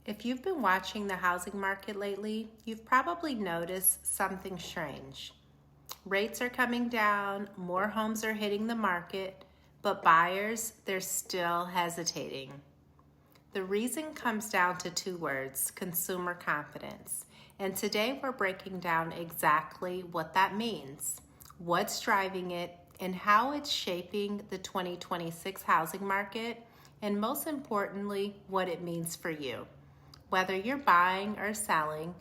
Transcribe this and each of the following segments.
If you've been watching the housing market lately, you've probably noticed something strange. Rates are coming down, more homes are hitting the market, but buyers, they're still hesitating. The reason comes down to two words: consumer confidence. And today we're breaking down exactly what that means, what's driving it, and how it's shaping the 2026 housing market, and most importantly, what it means for you. Whether you're buying or selling,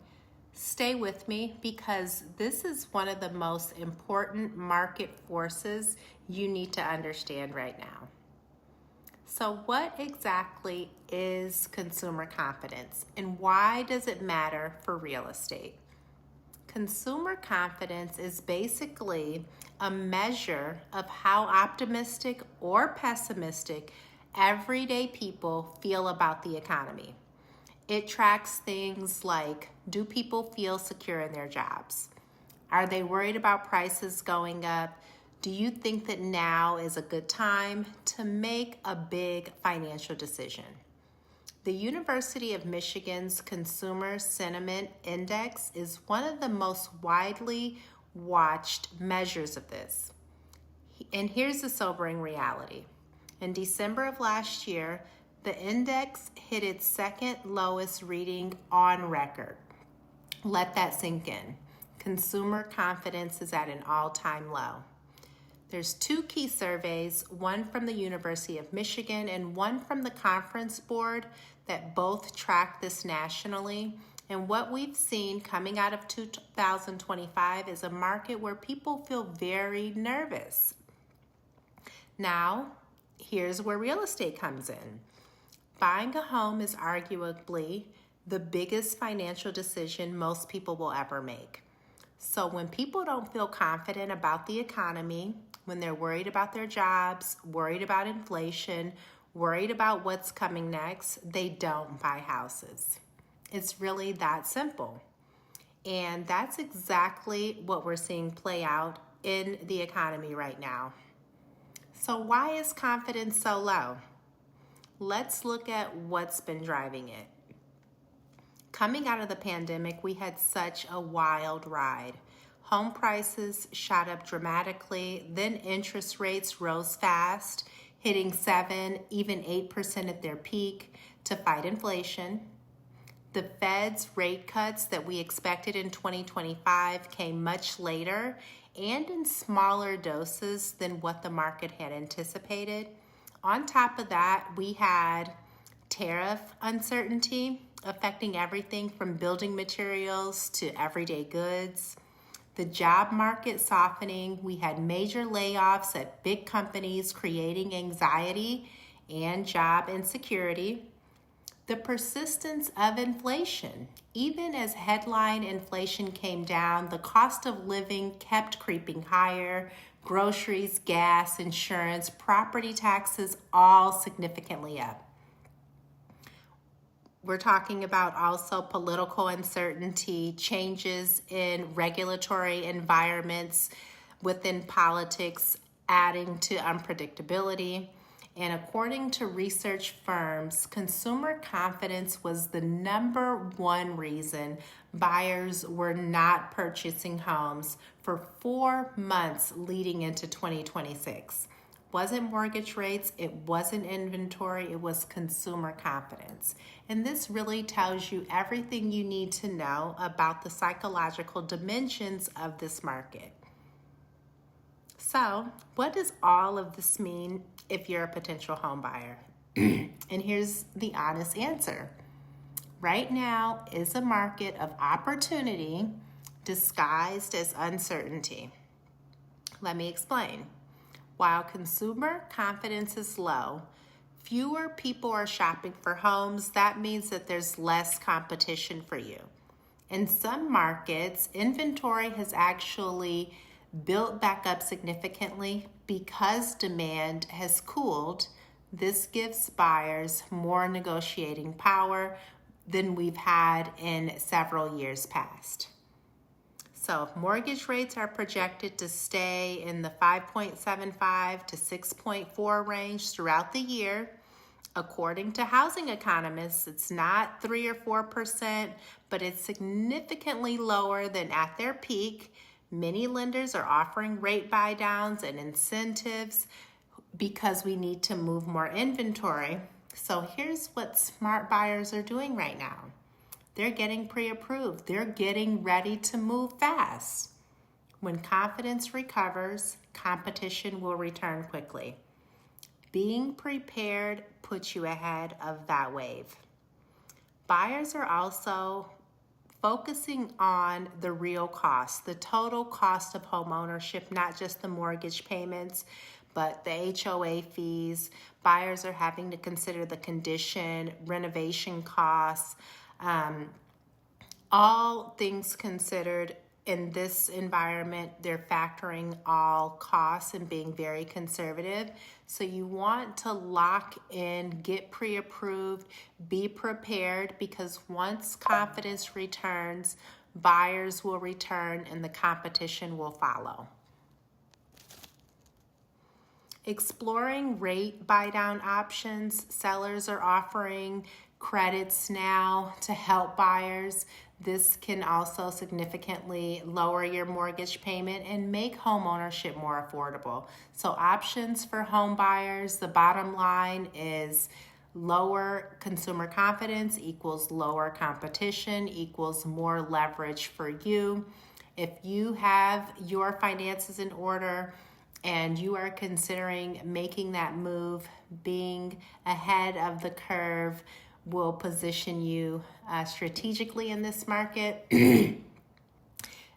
stay with me because this is one of the most important market forces you need to understand right now. So, what exactly is consumer confidence and why does it matter for real estate? Consumer confidence is basically a measure of how optimistic or pessimistic everyday people feel about the economy. It tracks things like, do people feel secure in their jobs? Are they worried about prices going up? Do you think that now is a good time to make a big financial decision? The University of Michigan's Consumer Sentiment Index is one of the most widely watched measures of this. And here's the sobering reality. In December of last year, the index hit its second lowest reading on record. Let that sink in. Consumer confidence is at an all-time low. There's two key surveys, one from the University of Michigan and one from the Conference Board, that both track this nationally. And what we've seen coming out of 2025 is a market where people feel very nervous. Now, here's where real estate comes in. Buying a home is arguably the biggest financial decision most people will ever make. So when people don't feel confident about the economy, when they're worried about their jobs, worried about inflation, worried about what's coming next, they don't buy houses. It's really that simple. And that's exactly what we're seeing play out in the economy right now. So why is confidence so low? Let's look at what's been driving it. Coming out of the pandemic, we had such a wild ride. Home prices shot up dramatically, then interest rates rose fast, hitting 7, even 8% at their peak to fight inflation. The Fed's rate cuts that we expected in 2025 came much later and in smaller doses than what the market had anticipated. On top of that, we had tariff uncertainty affecting everything from building materials to everyday goods. The job market softening. We had major layoffs at big companies creating anxiety and job insecurity. The persistence of inflation. Even as headline inflation came down, the cost of living kept creeping higher. Groceries, gas, insurance, property taxes, all significantly up. We're talking about also political uncertainty, changes in regulatory environments within politics, adding to unpredictability. And according to research firms, consumer confidence was the number one reason buyers were not purchasing homes for 4 months leading into 2026. Wasn't mortgage rates, it wasn't inventory, it was consumer confidence. And this really tells you everything you need to know about the psychological dimensions of this market. So, what does all of this mean if you're a potential home buyer? And here's the honest answer. Right now is a market of opportunity disguised as uncertainty. Let me explain. While consumer confidence is low, fewer people are shopping for homes. That means that there's less competition for you. In some markets, inventory has actually built back up significantly because demand has cooled. This gives buyers more negotiating power than we've had in several years past. So if mortgage rates are projected to stay in the 5.75 to 6.4 range throughout the year, According to housing economists, it's not 3 or 4%, but it's significantly lower than at their peak. Many lenders are offering rate buydowns and incentives because we need to move more inventory. So here's what smart buyers are doing right now. They're getting pre-approved. They're getting ready to move fast. When confidence recovers, competition will return quickly. Being prepared puts you ahead of that wave. Buyers are also focusing on the real cost, the total cost of home ownership, not just the mortgage payments, but the HOA fees. Buyers are having to consider the condition, renovation costs, all things considered. In this environment, they're factoring all costs and being very conservative. So you want to lock in, get pre-approved, be prepared, because once confidence returns, buyers will return and the competition will follow. Exploring rate buy-down options. Sellers are offering credits now to help buyers. This can also significantly lower your mortgage payment and make home ownership more affordable. So options for home buyers, the bottom line is lower consumer confidence equals lower competition equals more leverage for you. If you have your finances in order and you are considering making that move, being ahead of the curve will position you strategically in this market.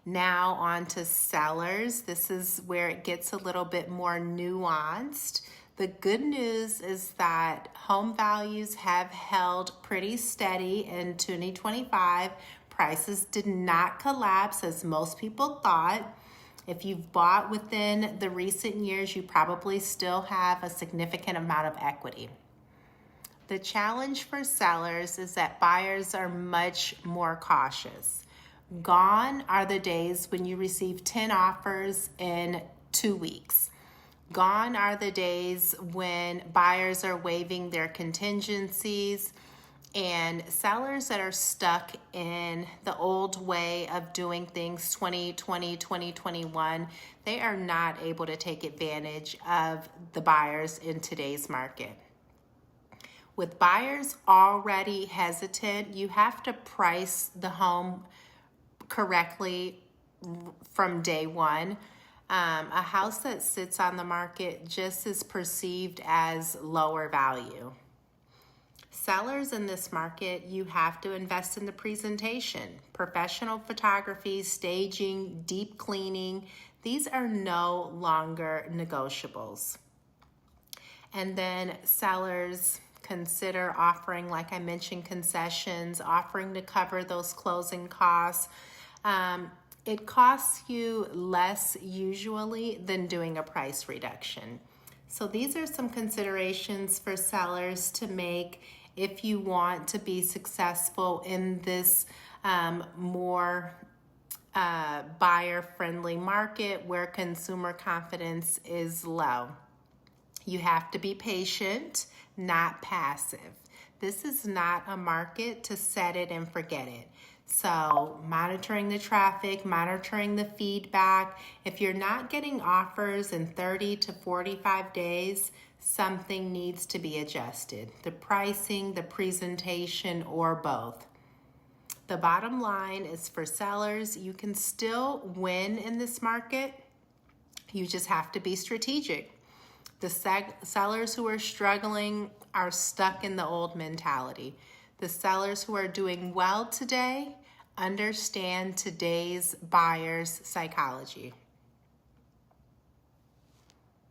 Now on to sellers. This is where it gets a little bit more nuanced. The good news is that home values have held pretty steady in 2025. Prices did not collapse as most people thought. If you've bought within the recent years, you probably still have a significant amount of equity. The challenge for sellers is that buyers are much more cautious. Gone are the days when you receive 10 offers in 2 weeks. Gone are the days when buyers are waiving their contingencies, and sellers that are stuck in the old way of doing things 2020, 2021, they are not able to take advantage of the buyers in today's market. With buyers already hesitant, you have to price the home correctly from day one. A house that sits on the market just is perceived as lower value. Sellers in this market, you have to invest in the presentation. Professional photography, staging, deep cleaning, these are no longer negotiables. And then sellers consider offering, like I mentioned, concessions, offering to cover those closing costs. It costs you less usually than doing a price reduction. So these are some considerations for sellers to make if you want to be successful in this more buyer-friendly market where consumer confidence is low. You have to be patient, not passive. This is not a market to set it and forget it. So monitoring the traffic, monitoring the feedback. If you're not getting offers in 30 to 45 days, something needs to be adjusted. The pricing, the presentation, or both. The bottom line is for sellers, you can still win in this market. You just have to be strategic. The sellers who are struggling are stuck in the old mentality. The sellers who are doing well today understand today's buyer's psychology.